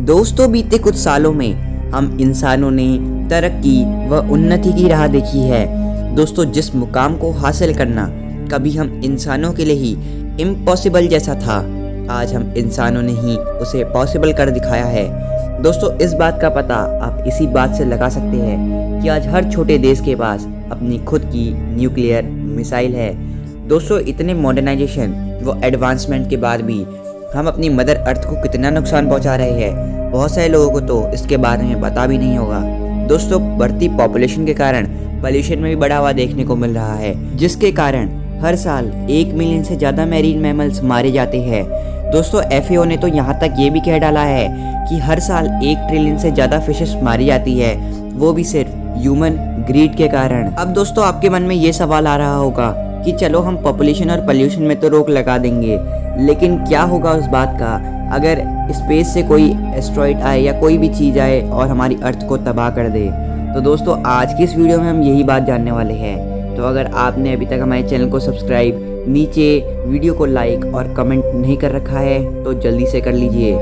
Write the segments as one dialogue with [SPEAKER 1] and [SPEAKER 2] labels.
[SPEAKER 1] दोस्तों बीते कुछ सालों में हम इंसानों ने तरक्की व उन्नति की राह देखी है। दोस्तों जिस मुकाम को हासिल करना कभी हम इंसानों के लिए ही इम्पॉसिबल जैसा था, आज हम इंसानों ने ही उसे पॉसिबल कर दिखाया है। दोस्तों इस बात का पता आप इसी बात से लगा सकते हैं कि आज हर छोटे देश के पास अपनी खुद की न्यूक्लियर मिसाइल है। दोस्तों इतने मॉडर्नाइजेशन व एडवांसमेंट के बाद भी हम अपनी मदर अर्थ को कितना नुकसान पहुंचा रहे हैं, बहुत सारे लोगों को तो इसके बारे में पता भी नहीं होगा। दोस्तों बढ़ती पॉपुलेशन के कारण पोल्यूशन में भी बढ़ावा देखने को मिल रहा है, जिसके कारण हर साल 1 मिलियन से ज़्यादा मैरीन मैमल्स मारे जाते हैं। दोस्तों FAO ने तो यहाँ तक ये भी कह डाला है कि हर साल 1 ट्रिलियन से ज़्यादा फिशेस मारी जाती है, वो भी सिर्फ ह्यूमन ग्रीड के कारण। अब दोस्तों आपके मन में ये सवाल आ रहा होगा कि चलो हम पॉपुलेशन और पोल्यूशन में तो रोक लगा देंगे, लेकिन क्या होगा उस बात का अगर स्पेस से कोई एस्ट्रॉइड आए या कोई भी चीज़ आए और हमारी अर्थ को तबाह कर दे। तो दोस्तों आज की इस वीडियो में हम यही बात जानने वाले हैं। तो अगर आपने अभी तक हमारे चैनल को सब्सक्राइब, नीचे वीडियो को लाइक और कमेंट नहीं कर रखा है तो जल्दी से कर लीजिए।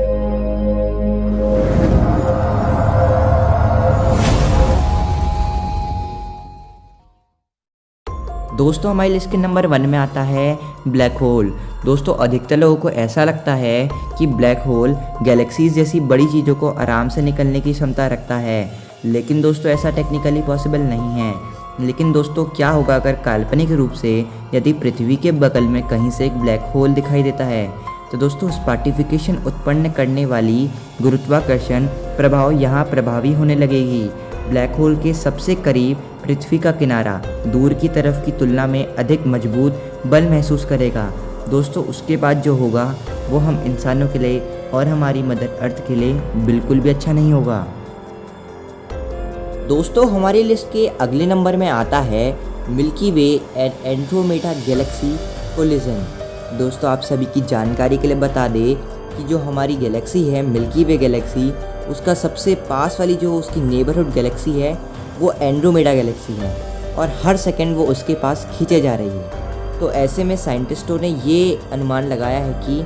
[SPEAKER 1] दोस्तों हमारी लिस्ट के नंबर 1 में आता है ब्लैक होल। दोस्तों अधिकतर लोगों को ऐसा लगता है कि ब्लैक होल गैलेक्सीज जैसी बड़ी चीज़ों को आराम से निकलने की क्षमता रखता है, लेकिन दोस्तों ऐसा टेक्निकली पॉसिबल नहीं है। लेकिन दोस्तों क्या होगा अगर काल्पनिक रूप से यदि पृथ्वी के बगल में कहीं से एक ब्लैक होल दिखाई देता है, तो दोस्तों स्पार्टिफिकेशन उत्पन्न करने वाली गुरुत्वाकर्षण प्रभाव यहाँ प्रभावी होने लगेगी। ब्लैक होल के सबसे करीब पृथ्वी का किनारा दूर की तरफ की तुलना में अधिक मजबूत बल महसूस करेगा। दोस्तों उसके बाद जो होगा वो हम इंसानों के लिए और हमारी मदर अर्थ के लिए बिल्कुल भी अच्छा नहीं होगा। दोस्तों हमारी लिस्ट के अगले नंबर में आता है milky way and Andromeda Galaxy collision. दोस्तों आप सभी की जानकारी के लिए बता दें कि जो हमारी गैलेक्सी है मिल्की वे गैलेक्सी, उसका सबसे पास वाली जो उसकी नेबरहुड गैलेक्सी है वो एंड्रोमेडा गैलेक्सी है और हर सेकंड वो उसके पास खींचे जा रही है। तो ऐसे में साइंटिस्टों ने ये अनुमान लगाया है कि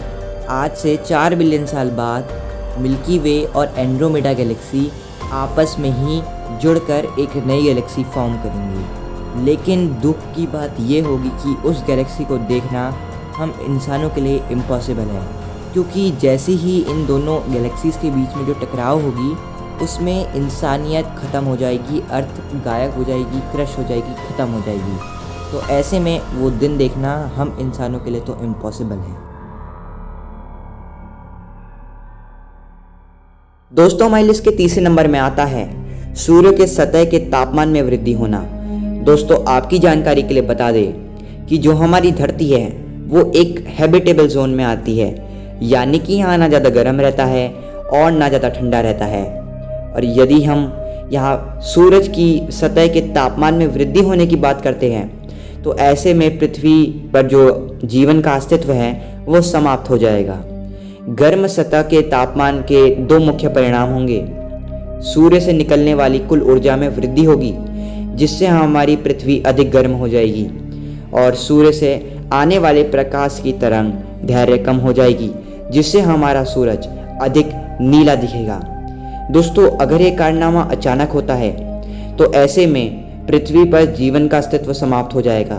[SPEAKER 1] आज से 4 बिलियन साल बाद मिल्की वे और एंड्रोमेडा गैलेक्सी आपस में ही जुड़कर एक नई गैलेक्सी फॉर्म करेंगी। लेकिन दुख की बात ये होगी कि उस गैलेक्सी को देखना हम इंसानों के लिए इम्पॉसिबल है, क्योंकि जैसे ही इन दोनों गैलेक्सीज़ के बीच में जो टकराव होगी उसमें इंसानियत ख़त्म हो जाएगी, अर्थ गायब हो जाएगी, क्रश हो जाएगी, ख़त्म हो जाएगी। तो ऐसे में वो दिन देखना हम इंसानों के लिए तो इम्पॉसिबल है। दोस्तों हमारी लिस्ट के तीसरे नंबर में आता है सूर्य के सतह के तापमान में वृद्धि होना। दोस्तों आपकी जानकारी के लिए बता दें कि जो हमारी धरती है वो एक हैबिटेबल जोन में आती है, यानी कि यहाँ ना ज़्यादा गर्म रहता है और ना ज़्यादा ठंडा रहता है। और यदि हम यहाँ सूरज की सतह के तापमान में वृद्धि होने की बात करते हैं तो ऐसे में पृथ्वी पर जो जीवन का अस्तित्व है वो समाप्त हो जाएगा। गर्म सतह के तापमान के 2 मुख्य परिणाम होंगे। सूर्य से निकलने वाली कुल ऊर्जा में वृद्धि होगी, जिससे हमारी पृथ्वी अधिक गर्म हो जाएगी, और सूर्य से आने वाले प्रकाश की तरंग दैर्घ्य कम हो जाएगी, जिससे हमारा सूरज अधिक नीला दिखेगा। दोस्तों अगर ये कारनामा अचानक होता है तो ऐसे में पृथ्वी पर जीवन का अस्तित्व समाप्त हो जाएगा।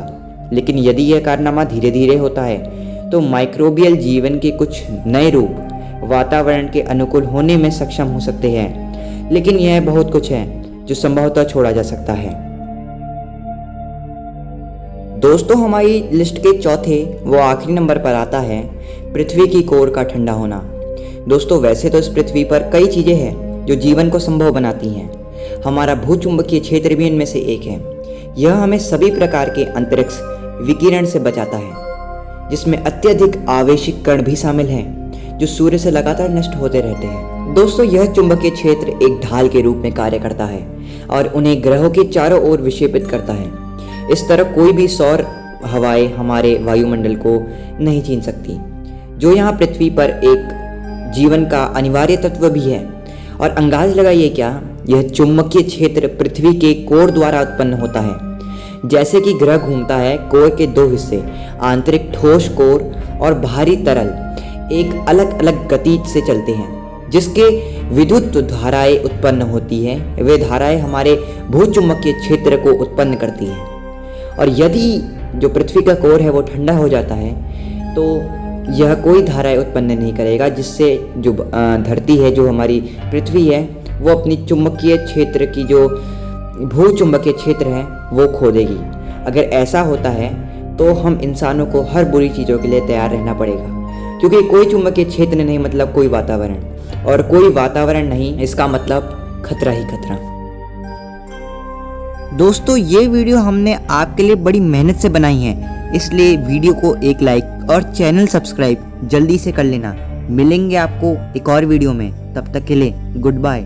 [SPEAKER 1] लेकिन यदि यह कारनामा धीरे धीरे होता है तो माइक्रोबियल जीवन के कुछ नए रूप वातावरण के अनुकूल होने में सक्षम हो सकते हैं। लेकिन यह बहुत कुछ है जो संभवतः छोड़ा जा सकता है। दोस्तों हमारी लिस्ट के चौथे व आखिरी नंबर पर आता है पृथ्वी की कोर का ठंडा होना। दोस्तों वैसे तो इस पृथ्वी पर कई चीज़ें हैं जो जीवन को संभव बनाती हैं। हमारा भूचुंबकीय क्षेत्र भी इनमें से एक है। यह हमें सभी प्रकार के अंतरिक्ष विकिरण से बचाता है, जिसमें अत्यधिक आवेशिक कण भी शामिल हैं जो सूर्य से लगातार नष्ट होते रहते हैं। दोस्तों यह चुंबकीय क्षेत्र एक ढाल के रूप में कार्य करता है और उन्हें ग्रहों के चारों ओर विक्षेपित करता है। इस तरह कोई भी सौर हवाएं हमारे वायुमंडल को नहीं छीन सकती, जो यहाँ पृथ्वी पर एक जीवन का अनिवार्य तत्व भी है। और अंदाज लगाइए क्या, यह चुंबकीय क्षेत्र पृथ्वी के कोर द्वारा उत्पन्न होता है। जैसे कि ग्रह घूमता है, कोर के 2 हिस्से आंतरिक ठोस कोर और बाहरी तरल एक अलग अलग गति से चलते हैं, जिसके विद्युत धाराएं उत्पन्न होती हैं, वे धाराएं हमारे भूचुम्बकीय क्षेत्र को उत्पन्न करती हैं। और यदि जो पृथ्वी का कोर है वो ठंडा हो जाता है तो यह कोई धाराएं उत्पन्न नहीं करेगा, जिससे जो धरती है, जो हमारी पृथ्वी है, वो अपनी चुंबकीय क्षेत्र की जो भूचुंबकीय क्षेत्र है वो खो देगी। अगर ऐसा होता है तो हम इंसानों को हर बुरी चीज़ों के लिए तैयार रहना पड़ेगा, क्योंकि कोई चुंबकीय क्षेत्र नहीं मतलब कोई वातावरण, और कोई वातावरण नहीं इसका मतलब खतरा ही खतरा। दोस्तों ये वीडियो हमने आपके लिए बड़ी मेहनत से बनाई है, इसलिए वीडियो को एक लाइक और चैनल सब्सक्राइब जल्दी से कर लेना। मिलेंगे आपको एक और वीडियो में, तब तक के लिए गुड बाय।